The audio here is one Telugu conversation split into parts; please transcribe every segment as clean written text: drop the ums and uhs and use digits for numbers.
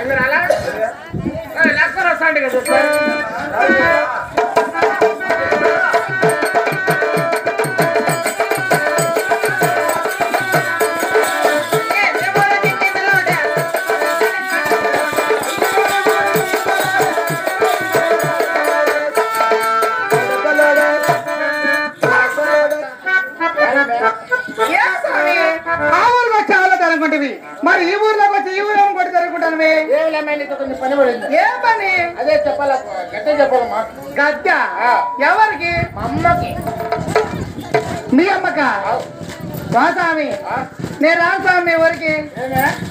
మీరు అలా లెక్కలు వస్తాండి కదా మరి ఈ ఊర్లోకి వచ్చి ఈ ఊరు కొట్టి జరుగుకుంటాను కొంచెం పని పడింది. ఏ పని? అదే చెప్పాల గడ్డ చెప్పాలమ్మా. గద్ద ఎవరికి? మా అమ్మకి. మీ అమ్మక? స్వామి నేను రాను స్వామి మీ ఊరికి.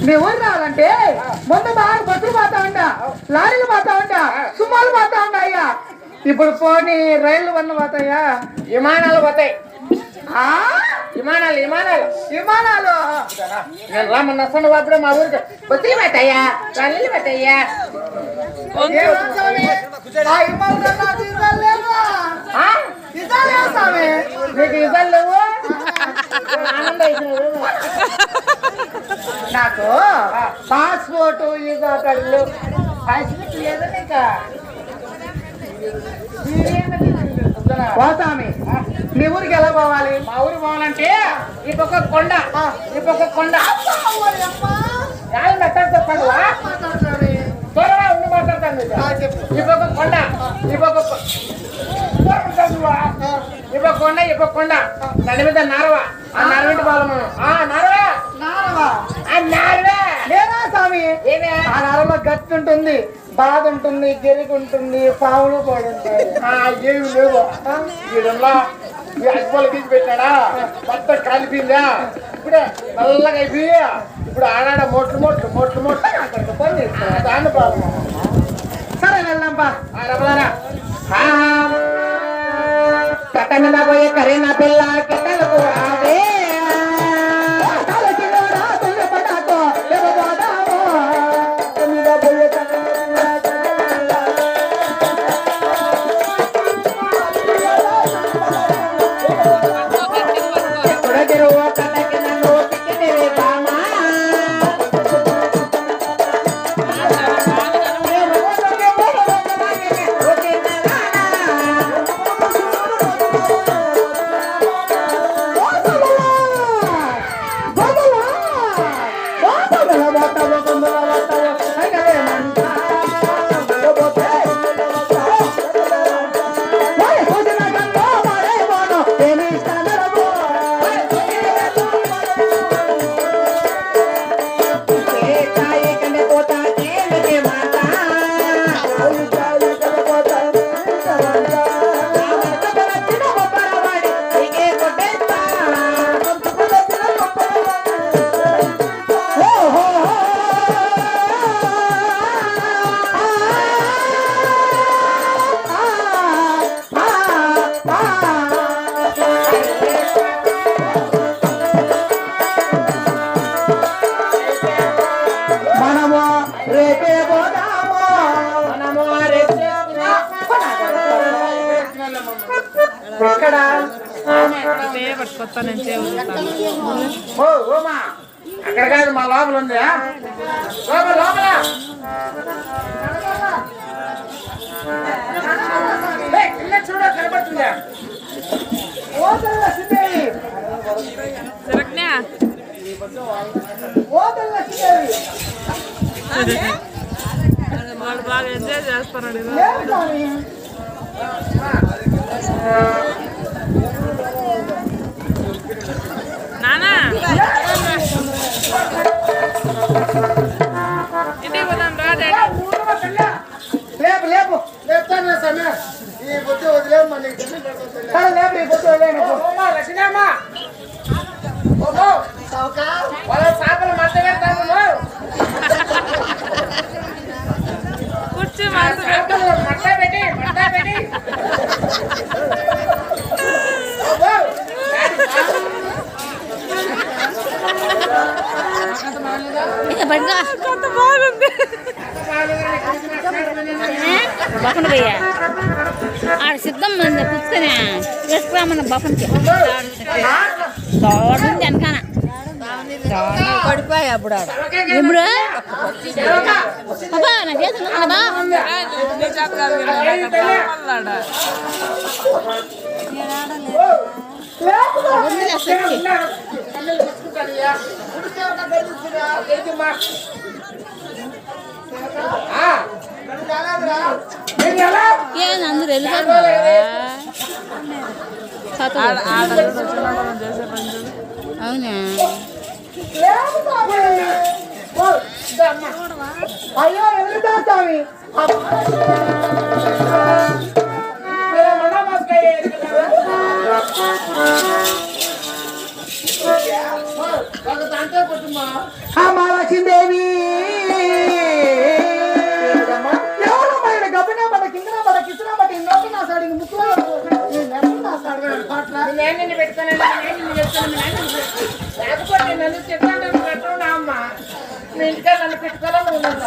మీ ఊరు రావాలంటే ముందు బాగా బస్సులు పోతా ఉంటా, లారీలు పోతా ఉంటా, సుమాలు పోతా ఉంటా అయ్యా. ఇప్పుడు పోనీ రైళ్లు వన్న పోతాయా? విమానాలు పోతాయి. విమానాలు విమానాలు విమానాలు నేను రామన్న వస్తాను అప్పుడే మా ఊరికి బస్సులు పోతాయా, రైళ్ళు పోతాయా. నీకు ఇజాలు లేవు? నాకు పాస్పోర్ట్ వీసా కార్డులు పాస్పోర్ట్ లేదా నీకు? పోతామి. మీ ఊరికి ఎలా పోవాలి? మా ఊరికి పోవాలంటే ఈ పక్క కొండ, ఈ పక్క కొండ చెప్పండి. త్వరగా ఉండి మాట్లాడతాను. ఈ పక్క కొండ, ఈ పక్క ఈ పక్క కొండ, ఈ పక్క కొండ దాని మీద నారవ. ఆ నరవింటి పోవాలి మనం. లేదా స్వామి? ఆ నరమ గట్టి ఉంటుంది, బాధ ఉంటుంది, గెరిగి ఉంటుంది, పావులు కూడా ఉంటాయి. ఏమి లేవు. వీడల్లా ఈ అగ్గిపోలు తీసి పెట్టాడా, మొత్తం కాలిపోయిందా, ఇప్పుడే నల్లగా అయిపోయి ఇప్పుడు ఆడాడ మోట్లు మోట్లు మోట్లు మోట్లు అక్కడికి పని చేస్తాను. దాన్ని బాగా సరే వెళ్దాంపా. రమలారా కట్ట మీద పోయే కరీనా పిల్ల కెట్టలకు రావే. అక్కడ కాదు, మా లోపల ఉంది. లోపల లోపల చూడ కనబడుతుందా? వాళ్ళు బాగా ఎంజాయ్ చేస్తారండి. నానా ఇంటికి పోదాం రా. లేపు లేపు లేపుతాను సమయ. ఈ బొత్తు వదిలేము మళ్ళీ లేపు ఈ బొత్తు వదిలేను. లక్ష్మీమ్మ వాళ్ళ చేపలు మధ్య పెడతాను. కూర్చి మట్ట పెట్టి బాగుంది. బఫన్ భయ్య ఆడ సిద్ధం కూర్చొని వేసుకురామన్న బఫన్కి తోడుంది వెనకాన పడిపోయా అప్పుడు ఎప్పుడు అబ్బా నా చేతులు కదా ఏం అందరు వెళ్ళిపోతున్నారు అవునా అయ్యో ఎందుకు స్వామి లక్ష్మీదేవి ఎవరమ్మా ఇక్కడ గబ్బినా పడ కిందనా పడ కిందనా పడ నోటి నా సాడి ముక్కు నేను పెట్టుకున్నాను లేకపోతే నన్ను చెప్పండి పెట్టుకున్నా అమ్మ మీ ఇంటికా నన్ను పెట్టుకోవాలని ఉన్నాను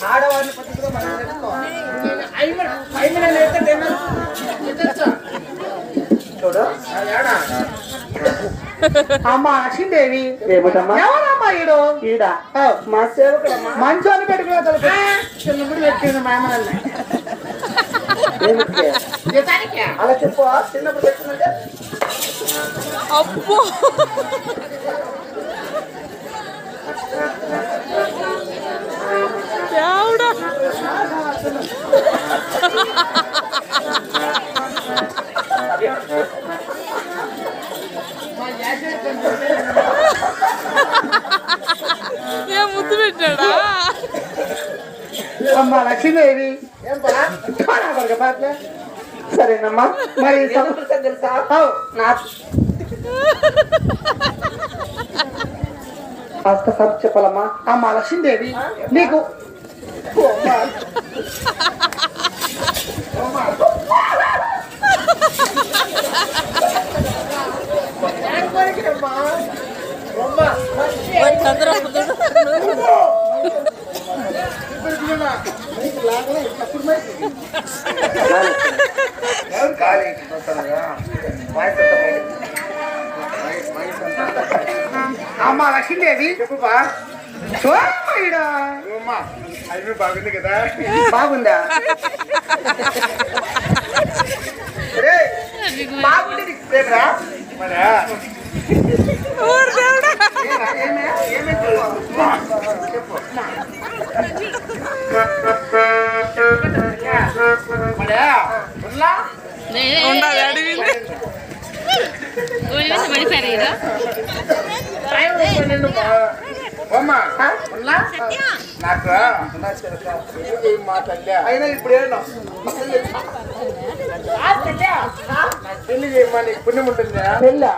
ఆడవారిని పట్టుకుని మనం చూడు అమ్మా లక్ష్మీదేవి ఏమిటమ్మా ఎవరమ్మా ఈడు ఈడ మా సేవకుడమ్మా మంచోని పెట్టుకునే తలుపు చిన్నప్పుడు పెట్టింది మా అమ్మాయిని అలా చెప్పు చిన్నప్పుడు పెట్టిందంటే అబ్బో దేవుడా ఏ ముద్దు పెట్టాడా అమ్మా లక్ష్మీదేవి ఏం బా పాటలే సరేనమ్మా మరి తెలుసా కాస్త సబ్ చెప్పాలమ్మా అమ్మా లక్ష్మీదేవి నీకు అమ్మా లక్ష్మీదేవి చెప్పుపా అవి బాగుంది కదా బాగుందా బాగుంది మరా పడిపోయారు నాకు మా తల్లి అయినా ఇప్పుడు ఏమో పెళ్లి చేయమా నీకు పుణ్యం ఉంటుందా పెళ్ళా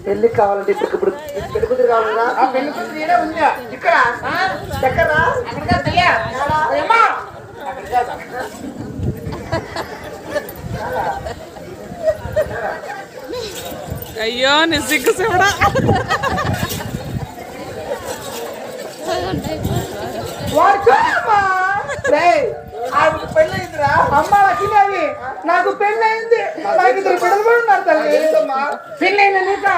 పెళ్లి కావాలంటే ఇప్పుడు పెళ్లి కూతురు కావాలన్నా ఆ పెళ్లి కూతురు ఈడే ఉందా ఇక్కడ ఎక్కడ అక్కడ తల్లి అమ్మా అక్కడ కాదు అయ్యో నీ సిగ్గు శివుడా ఆవిడ పెళ్ళయిందిరా అమ్మ లక్ష్మీదేవి నాకు పెళ్ళయింది నాకు ఇద్దరు బిడ్డలు కూడా ఉన్నారు తల్లి పెళ్ళైన నీకు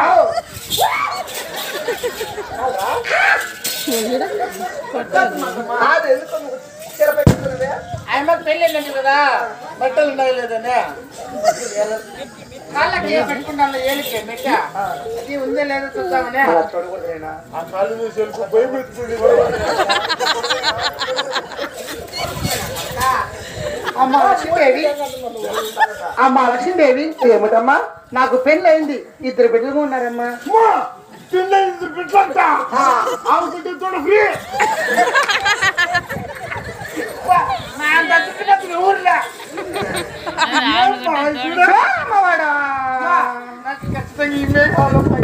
ఆయమ్మకి పెళ్ళైందండి కదా బట్టలు ఉన్నాయి లేదని కాళ్ళకి పెట్టుకున్నాను ఏలికే మెట్ట ఇది ఉందే లేదో చూద్దామని ఆ కాళ్ళు చూసి భయపెట్టుకుంది అమ్మ లక్ష్మీదేవి అమ్మ లక్ష్మీదేవి ఏమిటమ్మా నాకు పెళ్ళయింది ఇద్దరు బిడ్డలు ఉన్నారమ్మా పెట్టంట ఆవుకుంటే చూడ ఫ్రీ ఊర్లో అమ్మవాడా నాకు ఖచ్చితంగా ఇవే కావాలమ్మా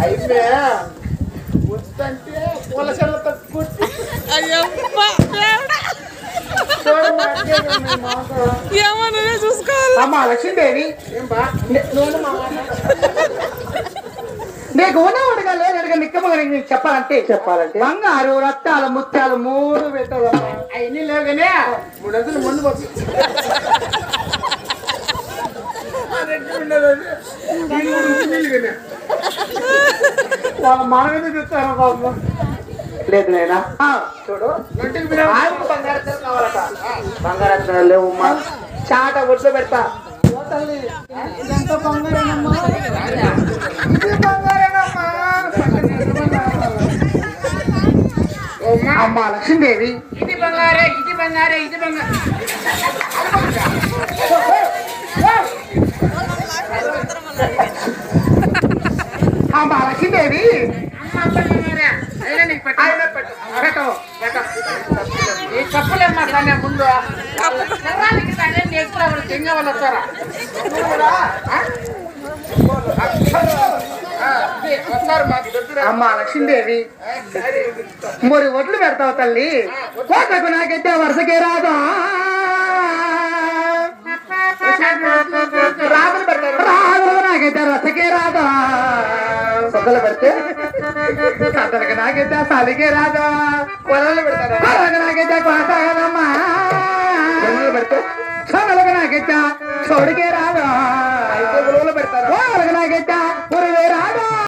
అయితే వస్తుంటే పొలసల తక్కువ ఏమో నువ్వే చూసుకోవాలి అమ్మ లక్ష్మీదేవి ఏం బా నీకు ఉన్నవాడుగా లేదడుగా నిక్కమ్మగా నీకు చెప్పాలంటే బంగారు రత్తాలు ముత్యాలు 3 పెట్టావు అవన్నీ లేవు కానీ 3 రోజులు ముందు పోతుంది వాళ్ళ మనమే చెప్తారు బాబు లేదు నేనా చూడు ఆయనకు బంగారత్తాలు కావాలట బంగారత్తాలు లేవు చాట ఒడ్లు పెడతా అమ్మా లక్ష్మీదేవి ఇది బంగారే ఇది బంగారే ఇది బంగారే అమ్మా లక్ష్మీదేవి ఈ కప్పులేమ్మా కానీ ముందు తెంగ వాళ్ళు వస్తారా వస్తారు మాకు దగ్గర అమ్మా లక్ష్మీదేవి మరి ఒడ్లు పెడతావు తల్లి కోటకు నాకైతే వరుసకే రాదా రాదులు పెడతారు రాదు నాకైతే రసకే రాదా సొద్దలు పెడితే సద్దలకు నాకైతే సలికే రాదా కొలలు పెడతారు కొలకు నాకైతే కొనసాగదమ్మా కొలలు పెడితే చొగలకు నాకైతే చోడికే రాదా అయితే గురువులు పెడతారు నాకైతే ఉరివే రాదా